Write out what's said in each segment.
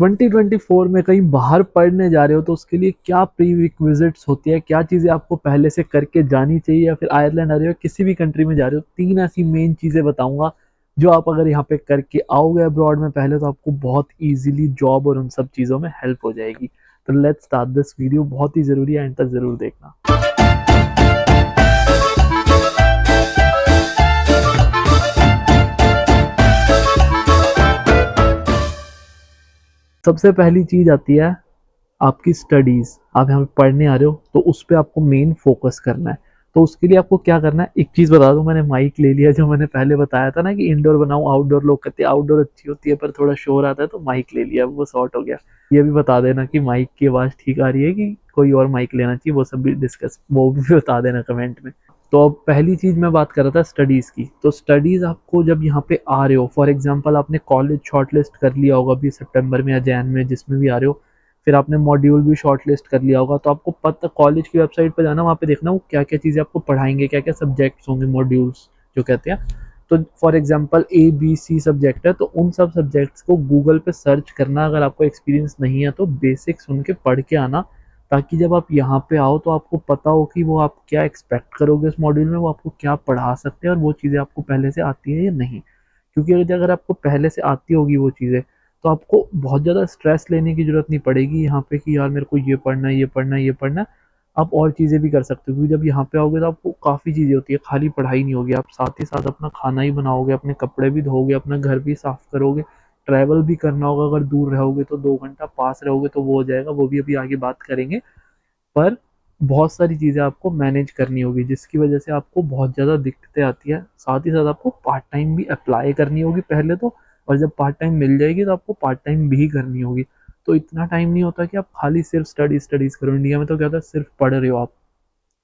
2024 में कहीं बाहर पढ़ने जा रहे हो तो उसके लिए क्या प्री रिक्विजिट्स होती है, क्या चीज़ें आपको पहले से करके जानी चाहिए, या फिर आयरलैंड आ रहे हो किसी भी कंट्री में जा रहे हो, 3 ऐसी मेन चीज़ें बताऊँगा जो आप अगर यहाँ पे करके आओगे अब्रॉड में पहले तो आपको बहुत ईज़िली जॉब और उन सब चीज़ों में हेल्प हो जाएगी। तो लेट्स स्टार्ट दिस वीडियो, बहुत ही ज़रूरी है, एंड तक ज़रूर देखना। सबसे पहली चीज़ आती है आपकी स्टडीज़। आप यहाँ पे पढ़ने आ रहे हो तो उस पे आपको मेन फोकस करना है। तो उसके लिए आपको क्या करना है, एक चीज़ बता दूँ, मैंने माइक ले लिया जो मैंने पहले बताया था ना कि इंडोर बनाऊँ आउटडोर, लोग कहते हैं आउटडोर अच्छी होती है पर थोड़ा शोर आता है, तो माइक ले लिया, वो सॉर्ट हो गया। ये भी बता देना कि माइक की आवाज़ ठीक आ रही है कि कोई और माइक लेना चाहिए, वो सब भी डिस्कस वो भी बता देना कमेंट में। तो अब पहली चीज़ मैं बात कर रहा था स्टडीज़ की। तो स्टडीज़ आपको जब यहाँ पे आ रहे हो, फॉर एग्जांपल आपने कॉलेज शॉर्टलिस्ट कर लिया होगा अभी सितंबर में या जैन में, जिसमें भी आ रहे हो, फिर आपने मॉड्यूल भी शॉर्टलिस्ट कर लिया होगा, तो आपको पता कॉलेज की वेबसाइट पर जाना, वहाँ पे देखना वो क्या क्या चीज़ें आपको पढ़ाएंगे, क्या क्या सब्जेक्ट्स होंगे, मॉड्यूल्स जो कहते हैं। तो for example A B C subject है, तो उन सब सब्जेक्ट्स को गूगल पे सर्च करना। अगर आपको एक्सपीरियंस नहीं है तो बेसिक सुन के पढ़ के आना, ताकि जब आप यहाँ पे आओ तो आपको पता हो कि वो आप क्या एक्सपेक्ट करोगे उस मॉड्यूल में, वो आपको क्या पढ़ा सकते हैं और वो चीज़ें आपको पहले से आती है या नहीं। क्योंकि अगर आपको पहले से आती होगी वो चीज़ें, तो आपको बहुत ज़्यादा स्ट्रेस लेने की ज़रूरत नहीं पड़ेगी यहाँ पे कि यार मेरे को ये पढ़ना है, ये पढ़ना है, ये पढ़ना है। आप और चीज़ें भी कर सकते हो, क्योंकि जब यहाँ पे आओगे तो आपको काफ़ी चीज़ें होती है, खाली पढ़ाई नहीं होगी। आप साथ ही साथ अपना खाना ही बनाओगे, अपने कपड़े भी धोगे, अपना घर भी साफ़ करोगे, ट्रैवल भी करना होगा। अगर दूर रहोगे तो 2 घंटा, पास रहोगे तो वो हो जाएगा, वो भी अभी आगे बात करेंगे। पर बहुत सारी चीज़ें आपको मैनेज करनी होगी, जिसकी वजह से आपको बहुत ज़्यादा दिक्कतें आती हैं। साथ ही साथ आपको पार्ट टाइम भी अप्लाई करनी होगी पहले तो, और जब पार्ट टाइम मिल जाएगी तो आपको पार्ट टाइम भी करनी होगी। तो इतना टाइम नहीं होता कि आप खाली सिर्फ स्टडीज़ करो। इंडिया में तो क्या होता है, सिर्फ पढ़ रहे हो आप,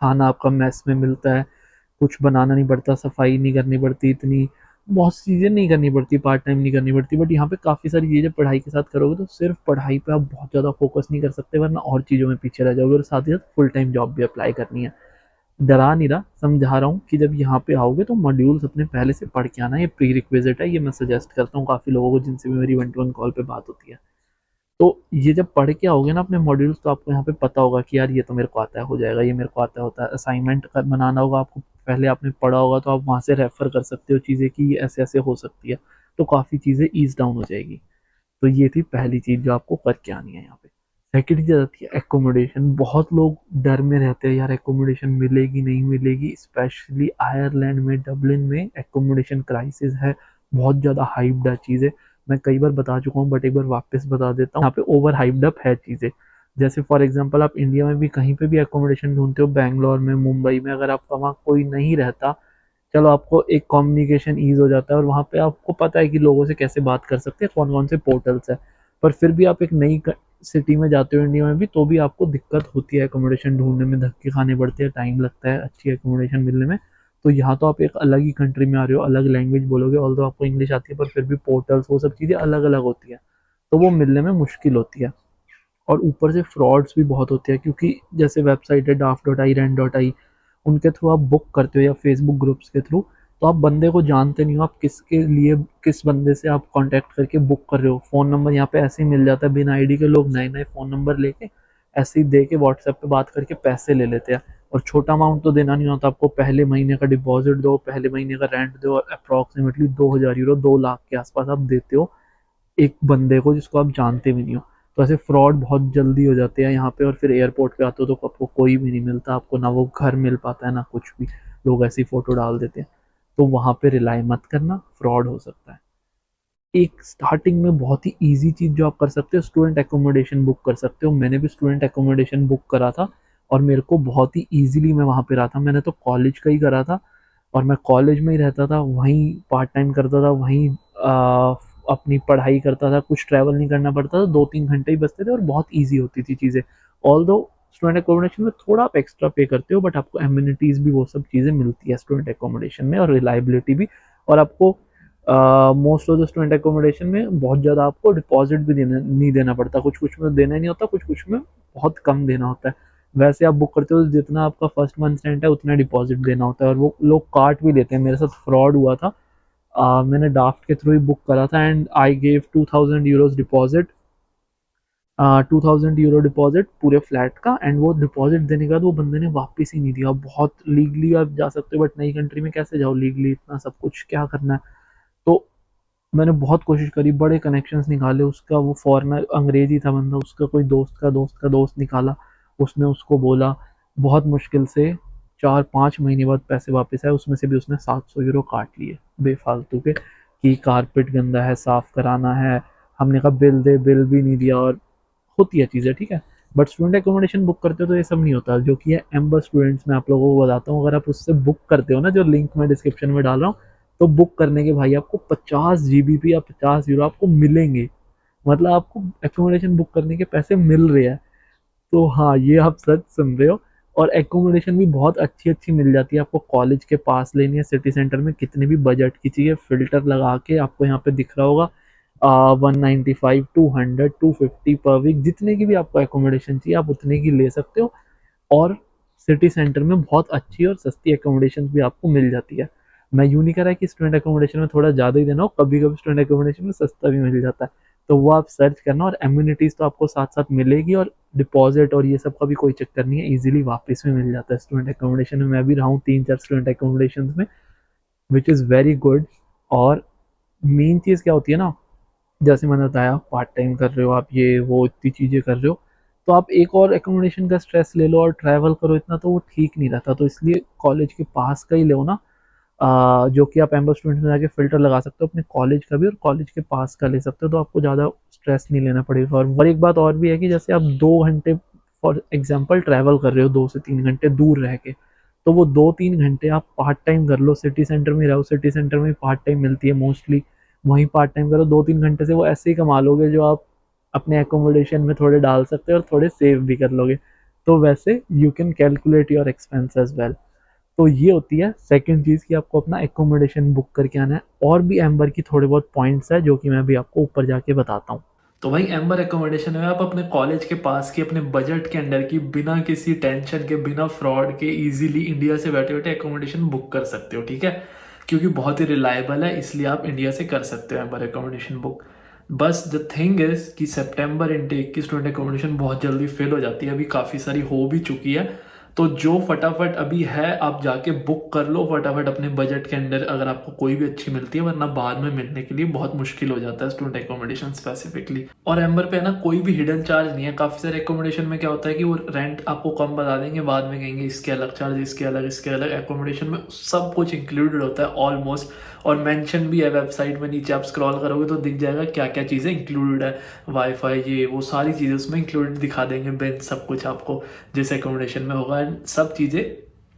खाना आपका मेस में मिलता है, कुछ बनाना नहीं पड़ता, सफाई नहीं करनी पड़ती, इतनी बहुत सी चीज़ें नहीं करनी पड़ती, पार्ट टाइम नहीं करनी पड़ती। बट यहाँ पे काफ़ी सारी चीज़ें पढ़ाई के साथ करोगे तो सिर्फ पढ़ाई पे आप बहुत ज़्यादा फोकस नहीं कर सकते, वरना और चीज़ों में पीछे रह जाओगे, और साथ ही साथ फुल टाइम जॉब भी अप्लाई करनी है। डरा नहीं रहा, समझा रहा हूँ कि जब यहाँ पे आओगे तो मॉड्यूल्स अपने पहले से पढ़ के आना, ये प्री रिक्विजिट है, ये मैं सजेस्ट करता हूँ काफ़ी लोगों को जिनसे भी मेरी 1 टू 1 कॉल पे बात होती है। तो ये जब पढ़ के आओगे ना अपने मॉड्यूल्स, तो आपको यहाँ पे पता होगा कि यार ये तो मेरे को आता है, हो जाएगा, ये मेरे को आता है, होता है। असाइनमेंट बनाना होगा आपको, पहले आपने पढ़ा होगा तो आप वहाँ से रेफर कर सकते हो चीज़ें कि ये ऐसे ऐसे हो सकती है, तो काफ़ी चीज़ें ईज डाउन हो जाएगी। तो ये थी पहली चीज़ जो आपको करके आनी है यहाँ पे। सेकेंड चीज़ आती है एकोमोडेशन। बहुत लोग डर में रहते हैं, यार एकोमोडेशन मिलेगी नहीं मिलेगी, स्पेशली आयरलैंड में, डबलिन में एकोमोडेशन क्राइसिस है, बहुत ज़्यादा हाइप्ड है चीज़ें। मैं कई बार बता चुका हूँ बट एक बार वापस बता देता हूँ, यहाँ पे ओवर हाइप्ड अप है चीज़ें। जैसे फॉर एग्जांपल आप इंडिया में भी कहीं पे भी एकोमोडेशन ढूंढते हो, बैंगलोर में, मुंबई में, अगर आपका वहाँ कोई नहीं रहता, चलो आपको एक कम्युनिकेशन ईज़ हो जाता है और वहाँ पे आपको पता है कि लोगों से कैसे बात कर सकते हैं, कौन-कौन से पोर्टल्स हैं। पर फिर भी आप एक नई सिटी में जाते हो इंडिया में भी, तो भी आपको दिक्कत होती है एकोमोडेशन ढूँढने में, धक्के खाने पड़ते हैं, टाइम लगता है अच्छी एकोमोडेशन मिलने में। तो यहाँ तो आप एक अलग ही कंट्री में आ रहे हो, अलग लैंग्वेज बोलोगे, ऑल्दो आपको इंग्लिश आती है पर फिर भी पोर्टल्स वो सब चीज़ें अलग-अलग होती हैं। तो वो मिलने में मुश्किल होती है। और ऊपर से फ्रॉड्स भी बहुत होते हैं, क्योंकि जैसे वेबसाइट है daft.ai, rent.ai, उनके थ्रू आप बुक करते हो या फेसबुक ग्रुप्स के थ्रू, तो आप बंदे को जानते नहीं हो, आप किसके लिए किस बंदे से आप कांटेक्ट करके बुक कर रहे हो। फ़ोन नंबर यहाँ पे ऐसे ही मिल जाता है, बिना आईडी के लोग नए नए फ़ोन नंबर लेके ऐसे ही दे के व्हाट्सएप पे बात करके पैसे ले लेते हैं। और छोटा अमाउंट तो देना नहीं होता आपको, पहले महीने का डिपॉजिट दो, पहले महीने का रेंट दो, और अप्रॉक्सीमेटली 2000 यूरो, 2 लाख के आसपास आप देते हो एक बंदे को जिसको आप जानते भी नहीं हो। तो ऐसे फ्रॉड बहुत जल्दी हो जाते हैं यहाँ पे, और फिर एयरपोर्ट पे आते हो तो आपको कोई भी नहीं मिलता, आपको ना वो घर मिल पाता है ना कुछ भी, लोग ऐसी फ़ोटो डाल देते हैं। तो वहाँ पे रिलाई मत करना, फ्रॉड हो सकता है। एक स्टार्टिंग में बहुत ही ईज़ी चीज़ जो आप कर सकते हो, स्टूडेंट अकोमोडेशन बुक कर सकते हो। मैंने भी स्टूडेंट अकोमोडेशन बुक करा था और मेरे को बहुत ही ईज़िली मैं वहाँ पे रहा था। मैंने तो कॉलेज का ही करा था और मैं कॉलेज में ही रहता था, वहीं पार्ट टाइम करता था, वहीं अपनी पढ़ाई करता था, कुछ ट्रैवल नहीं करना पड़ता था, 2-3 घंटे ही बचते थे और बहुत ईज़ी होती थी चीज़ें। ऑल्दो स्टूडेंट अकोमोडेशन में थोड़ा आप एक्स्ट्रा पे करते हो, बट आपको एमिनिटीज़ भी वो सब चीज़ें मिलती है स्टूडेंट अकोमोडेशन में, और रिलायबिलिटी भी। और आपको most of the student accommodation में बहुत ज़्यादा आपको डिपॉजिट भी देना नहीं देना पड़ता, कुछ-कुछ में देना ही नहीं होता, कुछ-कुछ में बहुत कम देना होता है। वैसे आप बुक करते हो जितना आपका फर्स्ट मंथ रेंट है उतना डिपॉजिट देना होता है, और वो लोग काट भी लेते हैं। मेरे साथ फ्रॉड हुआ था। मैंने डाफ्ट के थ्रू ही बुक करा था and I gave 2000 euros deposit, €2000 deposit पूरे फ्लैट का, एंड वो डिपॉजिट देने के बाद वो बंदे ने वापस ही नहीं दिया। बहुत लीगली आप जा सकते हो, बट नई कंट्री में कैसे जाओ लीगली, इतना सब कुछ क्या करना है। तो मैंने बहुत कोशिश करी, बड़े कनेक्शंस निकाले, उसका वो फॉरेनर अंग्रेजी था बंदा, उसका कोई दोस्त का दोस्त का दोस्त निकाला, उसने उसको बोला, बहुत मुश्किल से 4-5 महीने बाद पैसे वापस आए, उसमें से भी उसने €700 काट लिए बेफालतू के, कि कारपेट गंदा है, साफ कराना है। हमने कहा बिल दे, बिल भी नहीं दिया। और होती है चीज़ें, ठीक है। बट स्टूडेंट एकोमोडेशन बुक करते हो तो ये सब नहीं होता, जो कि है एम्बर स्टूडेंट्स। मैं आप लोगों को बताता हूँ, अगर आप उससे बुक करते हो ना, जो लिंक मैं डिस्क्रिप्शन में डाल रहा हूँ, तो बुक करने के भाई आपको 50 GBP या €50 आपको मिलेंगे। मतलब आपको एकोमोडेशन बुक करने के पैसे मिल रहे हैं। तो हाँ, ये आप सच सुन रहे हो। और एकोमोडेशन भी बहुत अच्छी अच्छी मिल जाती है आपको, कॉलेज के पास लेनी है, सिटी सेंटर में, कितने भी बजट की चाहिए, फिल्टर लगा के आपको यहाँ पे दिख रहा होगा। 195, 200, 250 पर वीक, जितने की भी आपको एकोमोडेशन चाहिए आप उतने की ले सकते हो। और सिटी सेंटर में बहुत अच्छी और सस्ती एकोमोडेशन भी आपको मिल जाती है। मैं यूँ नहीं कह रहा कि स्टूडेंट एकोमोडेशन में थोड़ा ज़्यादा ही देना हो, कभी कभी स्टूडेंट एकोमोडेशन में सस्ता भी मिल जाता है। तो वो आप सर्च करना, और एम्यूनिटीज़ तो आपको साथ साथ मिलेगी, और डिपॉजिट और ये सब का भी कोई चक्कर नहीं है, इजीली वापस में मिल जाता है स्टूडेंट एकोमोडेशन में। मैं भी रहा हूँ 3-4 स्टूडेंट एकोमोडेशन में, विच इज़ वेरी गुड। और मेन चीज़ क्या होती है ना, जैसे मैंने बताया, पार्ट टाइम कर रहे हो आप, ये वो इतनी चीज़ें कर रहे हो, तो आप एक और एकोमोडेशन का स्ट्रेस ले लो और ट्रैवल करो इतना, तो वो ठीक नहीं रहता। तो इसलिए कॉलेज के पास का ही लो ना, जो कि आप एम्बर स्टूडेंट्स में जाके फ़िल्टर लगा सकते हो अपने कॉलेज का भी, और कॉलेज के पास का ले सकते हो, तो आपको ज़्यादा स्ट्रेस नहीं लेना पड़ेगा। और एक बात और भी है कि जैसे आप 2 घंटे फॉर एग्ज़ाम्पल ट्रैवल कर रहे हो, 2 से 3 घंटे दूर रह के, तो वो 2-3 घंटे आप पार्ट टाइम कर लो, सिटी सेंटर में रहो, सिटी सेंटर में पार्ट टाइम मिलती है मोस्टली, वहीं पार्ट टाइम करो, 2-3 घंटे से वो ऐसे ही कमा लोगे, जो आप अपने एकोमोडेशन में थोड़े डाल सकते हो और थोड़े सेव भी कर लोगे। तो वैसे you can calculate your expense as well. तो ये होती है सेकंड चीज़, कि आपको अपना एकोमोडेशन बुक करके आना है। और भी एम्बर की थोड़े बहुत पॉइंट्स है, जो कि मैं अभी आपको ऊपर जाके बताता हूँ। तो भाई एम्बर एकोमोडेशन में आप अपने कॉलेज के पास की, अपने बजट के अंडर की, बिना किसी टेंशन के, बिना फ्रॉड के, इजीली इंडिया से बैठे बैठे एकोमोडेशन बुक कर सकते हो, ठीक है। क्योंकि बहुत ही रिलायबल है, इसलिए आप इंडिया से कर सकते हो एम्बर एकोमोडेशन बुक। बस द थिंग इज कि सितंबर इनटेक की स्टूडेंट एकोमोडेशन बहुत जल्दी फिल हो जाती है, अभी काफ़ी सारी हो भी चुकी है। तो जो फटाफट अभी है आप जाके बुक कर लो फटाफट अपने बजट के अंदर, अगर आपको कोई भी अच्छी मिलती है, वरना बाद में मिलने के लिए बहुत मुश्किल हो जाता है स्टूडेंट एकोमोडेशन स्पेसिफिकली। और एम्बर पे है ना, कोई भी हिडन चार्ज नहीं है। काफ़ी सारे एकोमोडेशन में क्या होता है कि वो रेंट आपको कम बता देंगे, बाद में कहेंगे इसके अलग चार्ज, इसके अलग, इसके अलग। एकोमोडेशन में सब कुछ इंक्लूडेड होता है ऑलमोस्ट, और मेंशन भी है वेबसाइट में, नीचे आप स्क्रॉल करोगे तो दिख जाएगा क्या क्या चीज़ें इंक्लूडेड है, वाईफाई, ये वो सारी चीज़ें उसमें इंक्लूडेड दिखा देंगे, बिल सब कुछ आपको जिस एकोमोडेशन में होगा। एंड सब चीज़ें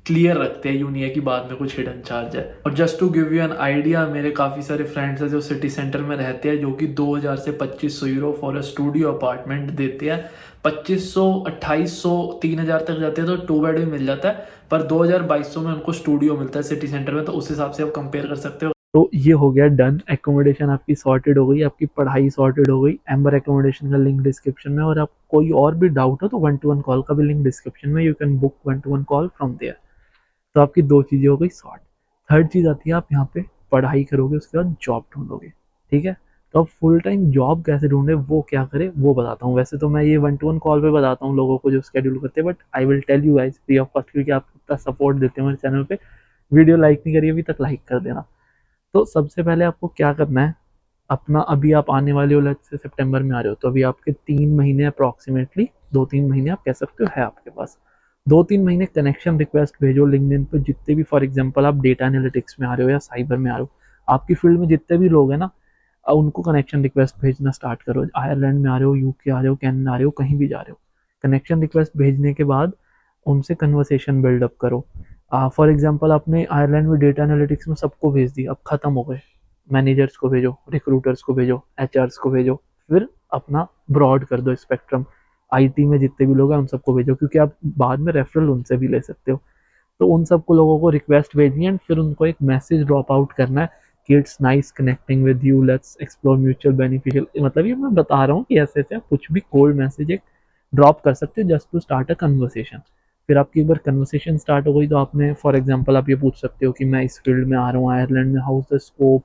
क्लियर रखते हैं, यूँ नहीं है कि बाद में कुछ हिडन चार्ज है। और just to give you an idea, मेरे काफ़ी सारे फ्रेंड्स हैं जो सिटी सेंटर में रहते हैं, जो कि 2000 से 2500 euro for a studio apartment देते हैं। 2500, 2800, 3000 तक जाते हैं तो 2 बेड भी मिल जाता है, पर 2200 में उनको स्टूडियो मिलता है सिटी सेंटर में। तो उस हिसाब से आप कंपेयर कर सकते हो। तो ये हो गया डन, एकोमोडेशन आपकी सॉर्टेड हो गई, आपकी पढ़ाई सॉर्टेड हो गई। एम्बर एकोमोडेशन का लिंक डिस्क्रिप्शन में, और आप कोई और भी डाउट हो तो 1-to-1 कॉल का भी लिंक डिस्क्रिप्शन में, you can book 1-to-1 call from there. तो आपकी 2 चीज़ें हो गई सॉर्ट। थर्ड चीज़ आती है, आप यहाँ पे पढ़ाई करोगे, उसके बाद जॉब ढूंढोगे, ठीक है। तो अब फुल टाइम जॉब कैसे ढूंढे, वो क्या करे, वो बताता हूँ। वैसे तो मैं ये 1-to-1 कॉल पे बताता हूँ लोगों को जो स्केड्यूल करते हैं, but I will tell you guys free of cost, क्योंकि आप इतना सपोर्ट देते हैं मेरे चैनल पे। वीडियो लाइक नहीं करी अभी तक, लाइक कर देना। तो सबसे पहले आपको क्या करना है, अपना अभी आप आने वाले हो, लेट्स से सितंबर में आ रहे हो, तो अभी आपके 3 महीने अप्रॉक्सीमेटली, 2-3 महीने आप कह सकते हो है आपके पास। 2-3 महीने कनेक्शन रिक्वेस्ट भेजो लिंक्डइन पे, जितने भी, फॉर एग्जांपल आप डेटा एनालिटिक्स में आ रहे हो या साइबर में आ रहे हो, आपकी फील्ड में जितने भी लोग हैं ना, उनको कनेक्शन रिक्वेस्ट भेजना स्टार्ट करो। आयरलैंड में आ रहे हो, यूके आ रहे हो, कनाडा आ रहे हो, कहीं भी जा रहे हो, कनेक्शन रिक्वेस्ट भेजने के बाद उनसे कन्वर्सेशन बिल्डअप करो। फॉर एग्जांपल आपने आयरलैंड में डेटा एनालिटिक्स में सबको भेज दिया, अब खत्म हो गए, मैनेजर्स को भेजो, रिक्रूटर्स को भेजो, एचआर्स को भेजो, फिर अपना ब्रॉड कर दो स्पेक्ट्रम। आईटी में जितने भी लोग हैं उन सबको भेजो, क्योंकि आप बाद में रेफरल उनसे भी ले सकते हो। तो उन सबको लोगों को रिक्वेस्ट भेजनी है, एंड फिर उनको एक मैसेज ड्रॉप आउट करना है कि it's nice connecting with you, let's explore mutual beneficial. मतलब ये मैं बता रहा हूँ कि ऐसे ऐसे आप कुछ भी कोल्ड मैसेज एक ड्रॉप कर सकते हो, just to start a conversation. फिर आपकी एक बार कन्वर्सेशन स्टार्ट हो गई, तो आपने फॉर एग्जांपल आप ये पूछ सकते हो कि मैं इस फील्ड में आ रहा हूँ आयरलैंड में, how is the scope,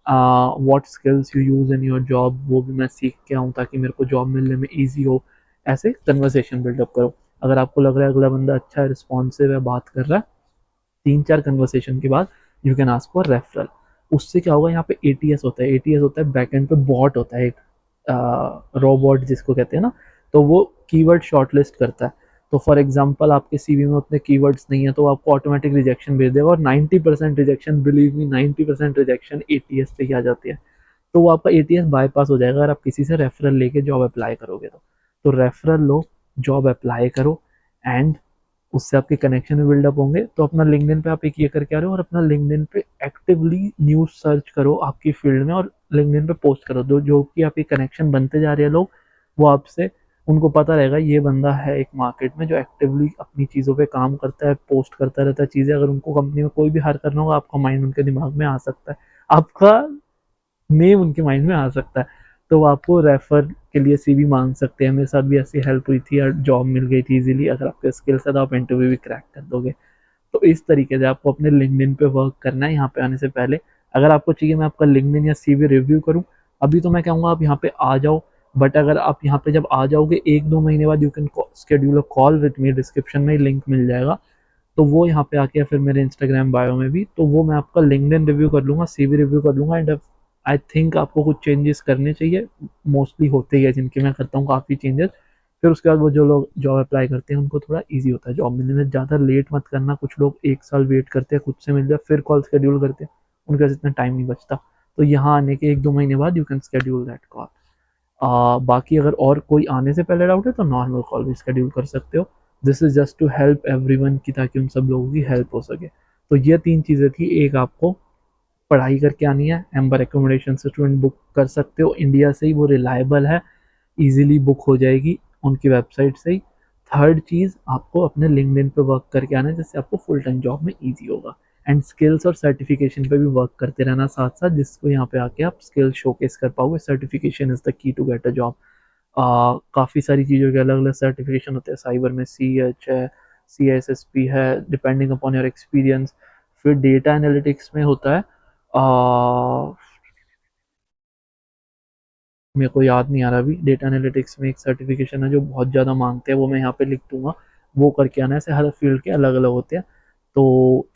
what skills you use in your job, वो भी मैं सीख के आऊँ ताकि मेरे को जॉब मिलने में ईजी हो। ऐसे कन्वर्सेशन बिल्डअप करो। अगर आपको लग रहा है अगला बंदा अच्छा है, रिस्पॉन्सिव है, बात कर रहा है, 3-4 कन्वर्सेशन के बाद you can ask for referral. उससे क्या होगा, यहाँ पे एटीएस होता है, एटीएस होता है बैकएंड पे बॉट होता है एक, रोबोट जिसको कहते हैं ना, तो वो कीवर्ड शॉर्टलिस्ट करता है। तो फॉर एग्जांपल आपके सीवी में उतने कीवर्ड्स नहीं है तो आपको ऑटोमेटिक रिजेक्शन भेज देगा, और 90% rejection, believe me 90% rejection ATS से ही आ जाती है। तो वो आपका एटीएस बाईपास हो जाएगा अगर आप किसी से रेफरल लेके जॉब अप्लाई करोगे तो रेफरल लो, जॉब अप्लाई करो, एंड उससे आपके कनेक्शन भी बिल्डअप होंगे। तो अपना लिंक्डइन पे आप एक ये करके आ रहे हो, और अपना लिंक्डइन पे एक्टिवली न्यूज़ सर्च करो आपकी फील्ड में, और लिंक्डइन पे पोस्ट करो। जो जो कि आपके कनेक्शन बनते जा रहे हैं लोग, वो आपसे, उनको पता रहेगा ये बंदा है एक मार्केट में जो एक्टिवली अपनी चीज़ों पे काम करता है, पोस्ट करता रहता है चीज़ें। अगर उनको कंपनी में कोई भी हायर करना होगा, आपका माइंड उनके दिमाग में आ सकता है, आपका नेम उनके माइंड में आ सकता है। तो वो आपको रेफर के लिए सीवी मांग सकते हैं। मेरे साथ भी ऐसी हेल्प हुई थी, और जॉब मिल गई थी इजीली। अगर आपके स्किल्स है तो आप इंटरव्यू भी क्रैक कर दोगे। तो इस तरीके से आपको अपने लिंक्डइन पे वर्क करना है यहाँ पे आने से पहले। अगर आपको चाहिए मैं आपका लिंक्डइन या सीवी रिव्यू करूँ, अभी तो मैं कहूँगा आप यहाँ पे आ जाओ। बट अगर आप यहाँ पे जब आ जाओगे 1-2 महीने बाद, you can schedule a call with me, description में ही लिंक मिल जाएगा। तो वो यहाँ पे आके, या फिर मेरे इंस्टाग्राम बायो में भी, तो वो मैं आपका लिंक्डइन रिव्यू कर लूँगा, सीवी रिव्यू कर लूँगा। एंड आई थिंक आपको कुछ चेंजेस करने चाहिए, मोस्टली होते ही है, जिनके मैं करता हूँ काफ़ी चेंजेस। फिर उसके बाद वो जो लोग जॉब अप्लाई करते हैं उनको थोड़ा ईजी होता है जॉब मिलने में। ज़्यादा लेट मत करना, कुछ लोग 1 साल वेट करते हैं खुद से मिल जाए फिर कॉल शेड्यूल करते हैं, उनके पास इतना टाइम नहीं बचता। तो यहाँ आने के 1-2 महीने बाद you can schedule that call. बाकी अगर और कोई आने से पहले डाउट है तो नॉर्मल कॉल भी शेड्यूल कर सकते हो। This is just to help everyone, की ताकि उन सब लोगों की हेल्प हो सके। तो ये 3 चीज़ें थी। एक, आपको पढ़ाई करके आनी है, एम्बर एकोमोडेशन से स्टूडेंट बुक कर सकते हो इंडिया से ही, वो रिलायबल है, इजीली बुक हो जाएगी उनकी वेबसाइट से ही। थर्ड चीज़, आपको अपने लिंक्डइन पे वर्क करके आना है, जिससे आपको फुल टाइम जॉब में ईजी होगा। एंड स्किल्स और सर्टिफिकेशन पे भी वर्क करते रहना साथ साथ, जिसको यहाँ पे आके आप स्किल शोकेस कर पाओगे। Certification is the key to get a job. काफ़ी सारी चीज़ों के अलग अलग सर्टिफिकेशन होते हैं। साइबर में CH है, CISSP है, डिपेंडिंग अपॉन योर एक्सपीरियंस। फिर डेटा एनालिटिक्स में होता है, मेरे को याद नहीं आ रहा अभी। डेटा एनालिटिक्स में एक सर्टिफिकेशन है जो बहुत ज़्यादा मांगते हैं, वो मैं यहाँ पे लिख दूंगा, वो करके आना है। ऐसे हर फील्ड के अलग अलग होते हैं। तो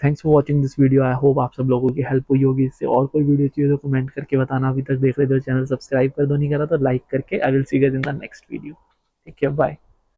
thanks for watching this video. I hope आप सब लोगों की हेल्प हुई होगी इससे। और कोई वीडियो चाहिए तो कमेंट करके बताना। अभी तक देख रहे हो चैनल सब्सक्राइब कर दो नहीं करा तो लाइक करके। I will see you guys in the next video. Take care, bye.